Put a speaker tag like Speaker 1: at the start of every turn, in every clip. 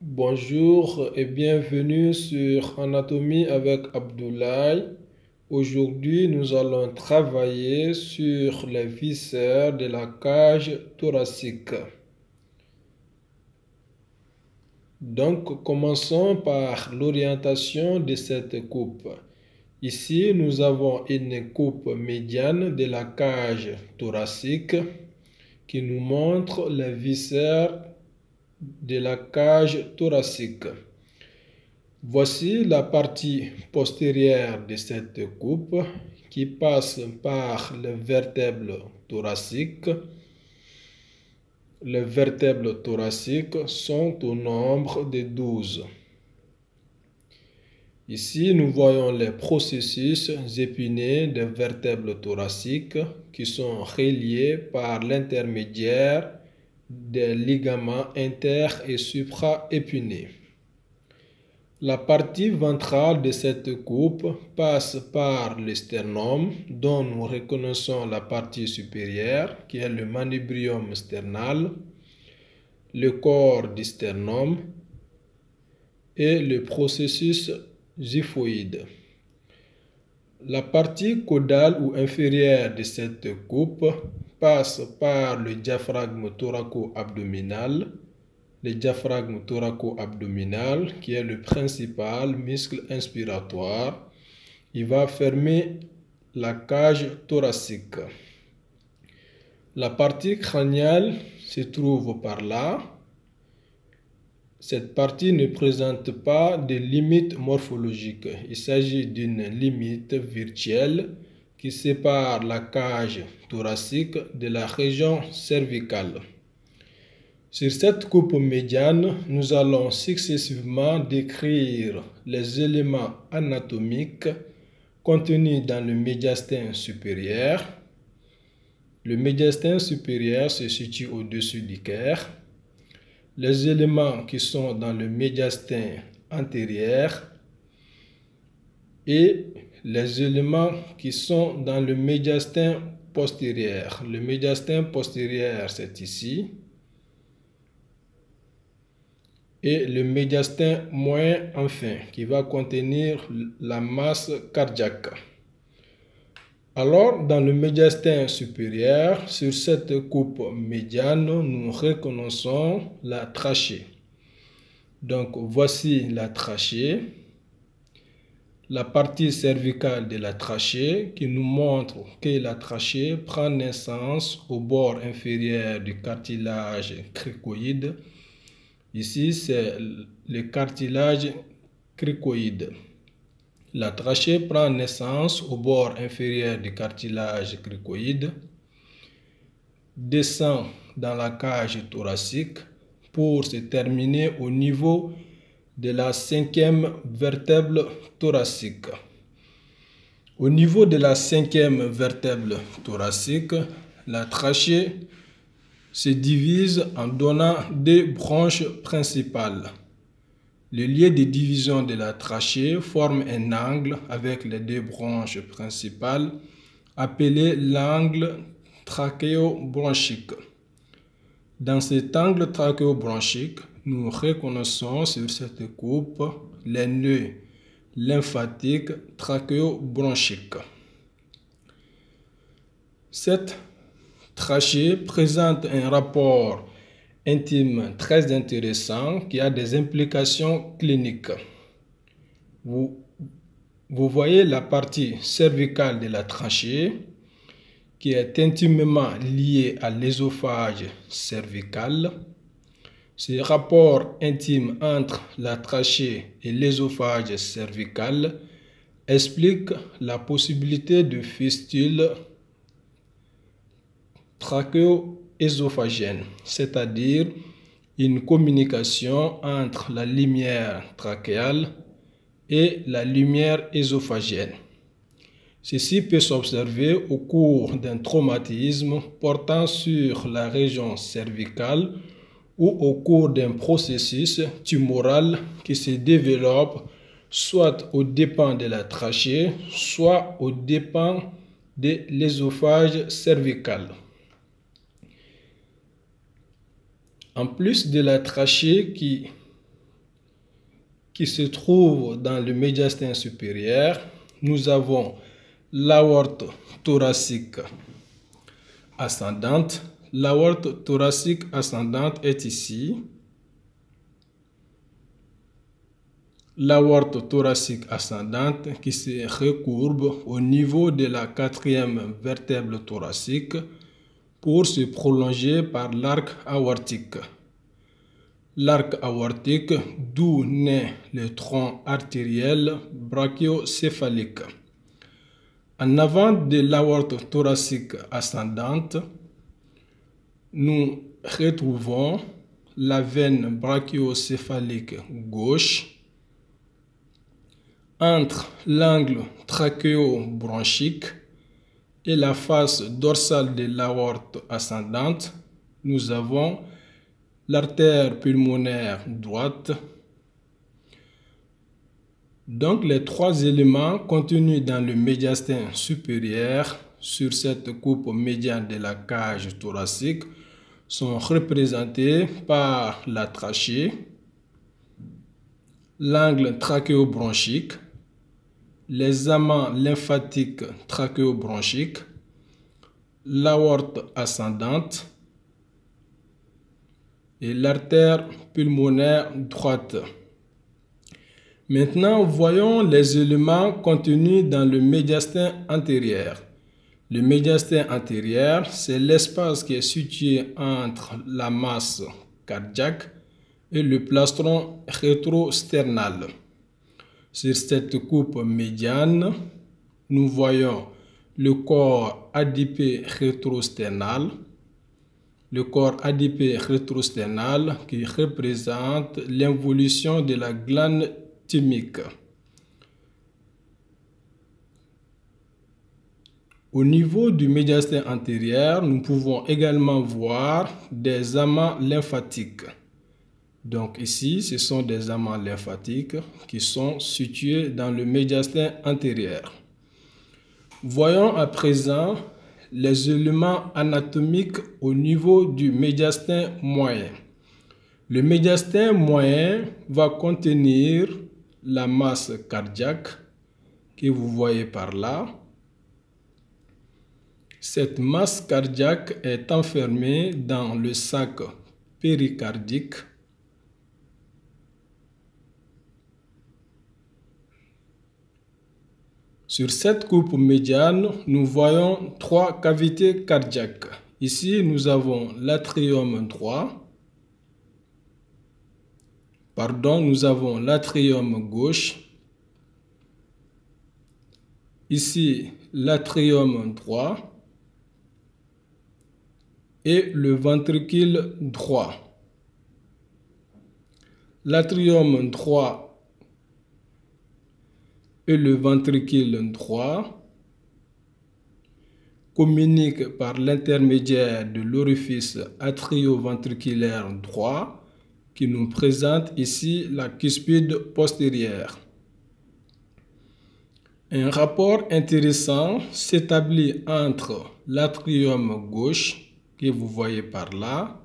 Speaker 1: Bonjour et bienvenue sur Anatomie avec Abdoulaye. Aujourd'hui, nous allons travailler sur les viscères de la cage thoracique. Donc, commençons par l'orientation de cette coupe. Ici, nous avons une coupe médiane de la cage thoracique qui nous montre les viscères de la cage thoracique. Voici la partie postérieure de cette coupe qui passe par les vertèbres thoraciques. Les vertèbres thoraciques sont au nombre de 12. Ici, nous voyons les processus épineux des vertèbres thoraciques qui sont reliés par l'intermédiaire des ligaments inter- et supra-épineux. La partie ventrale de cette coupe passe par le sternum, dont nous reconnaissons la partie supérieure, qui est le manubrium sternal, le corps du sternum et le processus xiphoïde. La partie caudale ou inférieure de cette coupe passe par le diaphragme thoraco-abdominal, qui est le principal muscle inspiratoire. Il va fermer la cage thoracique. La partie crâniale se trouve par là. Cette partie ne présente pas de limite morphologique. Il s'agit d'une limite virtuelle qui sépare la cage thoracique de la région cervicale. Sur cette coupe médiane, nous allons successivement décrire les éléments anatomiques contenus dans le médiastin supérieur. Le médiastin supérieur se situe au-dessus du cœur. Les éléments qui sont dans le médiastin antérieur et les éléments qui sont dans le médiastin postérieur. Le médiastin postérieur, c'est ici. Et le médiastin moyen, enfin, qui va contenir la masse cardiaque. Alors, dans le médiastin supérieur, sur cette coupe médiane, nous reconnaissons la trachée. Donc, voici la trachée, la partie cervicale de la trachée qui nous montre que la trachée prend naissance au bord inférieur du cartilage cricoïde. Ici, c'est le cartilage cricoïde. La trachée prend naissance au bord inférieur du cartilage cricoïde, descend dans la cage thoracique pour se terminer au niveau de la 5e vertèbre thoracique. Au niveau de la 5e vertèbre thoracique, la trachée se divise en donnant deux branches principales. Le lieu de division de la trachée forme un angle avec les deux branches principales appelé l'angle trachéobronchique. Dans cet angle trachéobronchique, nous reconnaissons sur cette coupe les nœuds lymphatiques trachéobronchiques. Cette trachée présente un rapport intime très intéressant qui a des implications cliniques. Vous voyez la partie cervicale de la trachée qui est intimement liée à l'œsophage cervical. Ce rapport intime entre la trachée et l'œsophage cervical explique la possibilité de fistule trachéo-ésophagienne, c'est-à-dire une communication entre la lumière trachéale et la lumière ésophagienne. Ceci peut s'observer au cours d'un traumatisme portant sur la région cervicale ou au cours d'un processus tumoral qui se développe soit aux dépens de la trachée, soit aux dépens de l'œsophage cervical. En plus de la trachée qui qui se trouve dans le médiastin supérieur. Nous avons l'aorte thoracique ascendante. L'aorte thoracique ascendante est ici. L'aorte thoracique ascendante qui se recourbe au niveau de la quatrième vertèbre thoracique pour se prolonger par l'arc aortique. L'arc aortique, d'où naît le tronc artériel brachiocéphalique. En avant de l'aorte thoracique ascendante, nous retrouvons la veine brachiocéphalique gauche. Entre l'angle trachéo-bronchique et la face dorsale de l'aorte ascendante, nous avons l'artère pulmonaire droite. Donc les trois éléments contenus dans le médiastin supérieur sur cette coupe médiane de la cage thoracique sont représentés par la trachée, l'angle trachéo-bronchique, les amants lymphatiques trachéo-bronchiques, l'aorte ascendante et l'artère pulmonaire droite. Maintenant, voyons les éléments contenus dans le médiastin antérieur. Le médiastin antérieur, c'est l'espace qui est situé entre la masse cardiaque et le plastron rétrosternal. Sur cette coupe médiane, nous voyons le corps adipeux rétrosternal. Le corps adipeux rétrosternal qui représente l'involution de la glande thymique. Au niveau du médiastin antérieur, nous pouvons également voir des amants lymphatiques. Donc ici, ce sont des amants lymphatiques qui sont situés dans le médiastin antérieur. Voyons à présent les éléments anatomiques au niveau du médiastin moyen. Le médiastin moyen va contenir la masse cardiaque que vous voyez par là. Cette masse cardiaque est enfermée dans le sac péricardique. Sur cette coupe médiane, nous voyons trois cavités cardiaques. Ici, nous avons l'atrium droit. Nous avons l'atrium gauche. Ici, l'atrium droit et le ventricule droit. L'atrium droit et le ventricule droit communiquent par l'intermédiaire de l'orifice atrio-ventriculaire droit qui nous présente ici la cuspide postérieure. Un rapport intéressant s'établit entre l'atrium gauche que vous voyez par là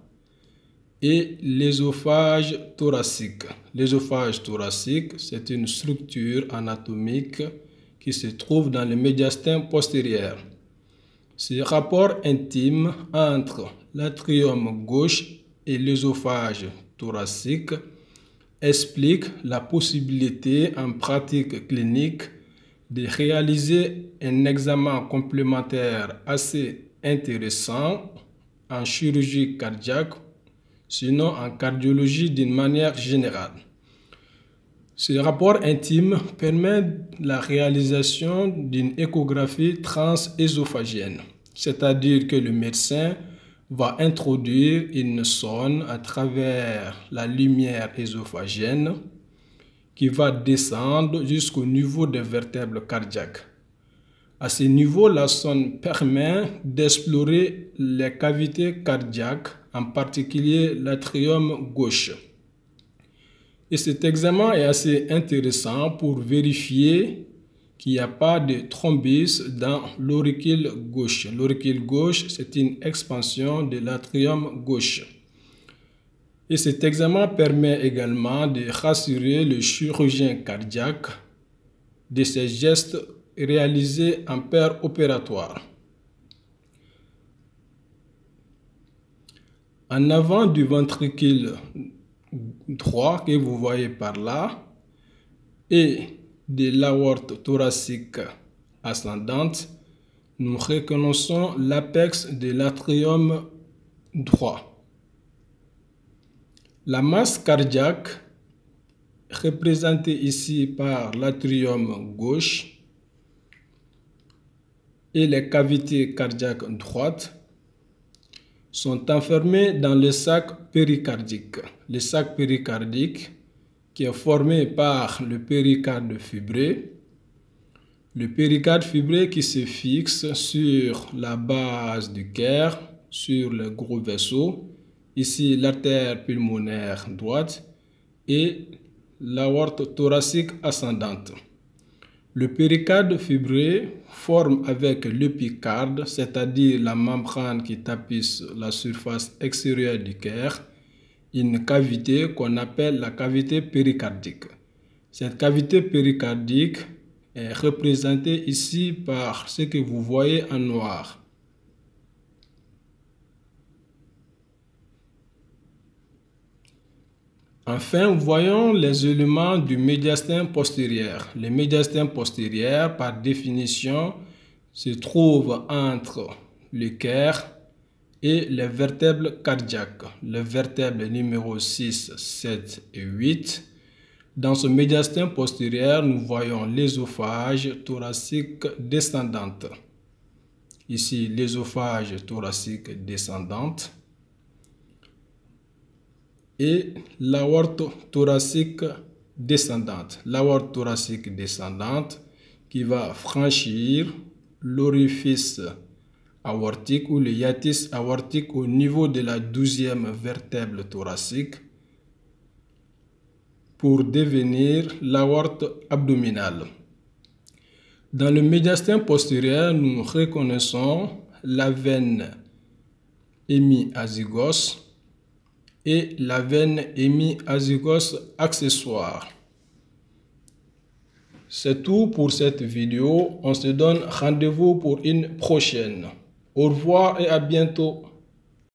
Speaker 1: et l'œsophage thoracique. L'œsophage thoracique, c'est une structure anatomique qui se trouve dans le médiastin postérieur. Ce rapport intime entre l'atrium gauche et l'œsophage thoracique explique la possibilité en pratique clinique de réaliser un examen complémentaire assez intéressant en chirurgie cardiaque, sinon en cardiologie d'une manière générale. Ce rapport intime permet la réalisation d'une échographie transœsophagienne, c'est-à-dire que le médecin va introduire une sonde à travers la lumière œsophagienne qui va descendre jusqu'au niveau des vertèbres cardiaques. À ce niveau, la sonde permet d'explorer les cavités cardiaques, en particulier l'atrium gauche. Et cet examen est assez intéressant pour vérifier qu'il n'y a pas de thrombus dans l'auricule gauche. L'auricule gauche, c'est une expansion de l'atrium gauche. Et cet examen permet également de rassurer le chirurgien cardiaque de ces gestes réalisés en paire opératoire. En avant du ventricule droit que vous voyez par là et de l'aorte thoracique ascendante, nous reconnaissons l'apex de l'atrium droit. La masse cardiaque, représentée ici par l'atrium gauche et les cavités cardiaques droites, sont enfermées dans le sac péricardique. Le sac péricardique qui est formé par le péricarde fibré. Le péricarde fibré qui se fixe sur la base du cœur, sur le gros vaisseau. Ici, l'artère pulmonaire droite et l'aorte thoracique ascendante. Le péricarde fibré forme avec l'épicarde, c'est-à-dire la membrane qui tapisse la surface extérieure du cœur, une cavité qu'on appelle la cavité péricardique. Cette cavité péricardique est représentée ici par ce que vous voyez en noir. Enfin, voyons les éléments du médiastin postérieur. Le médiastin postérieur, par définition, se trouve entre le cœur et les vertèbres cardiaques. Les vertèbres numéro 6, 7 et 8. Dans ce médiastin postérieur, nous voyons l'ésophage thoracique descendante. Ici, l'ésophage thoracique descendante. Et l'aorte thoracique descendante. L'aorte thoracique descendante qui va franchir l'orifice aortique ou le hiatus aortique au niveau de la 12e vertèbre thoracique pour devenir l'aorte abdominale. Dans le médiastin postérieur, nous reconnaissons la veine hémiazygos et la veine hémiazygos accessoire. C'est tout pour cette vidéo. On se donne rendez-vous pour une prochaine. Au revoir et à bientôt.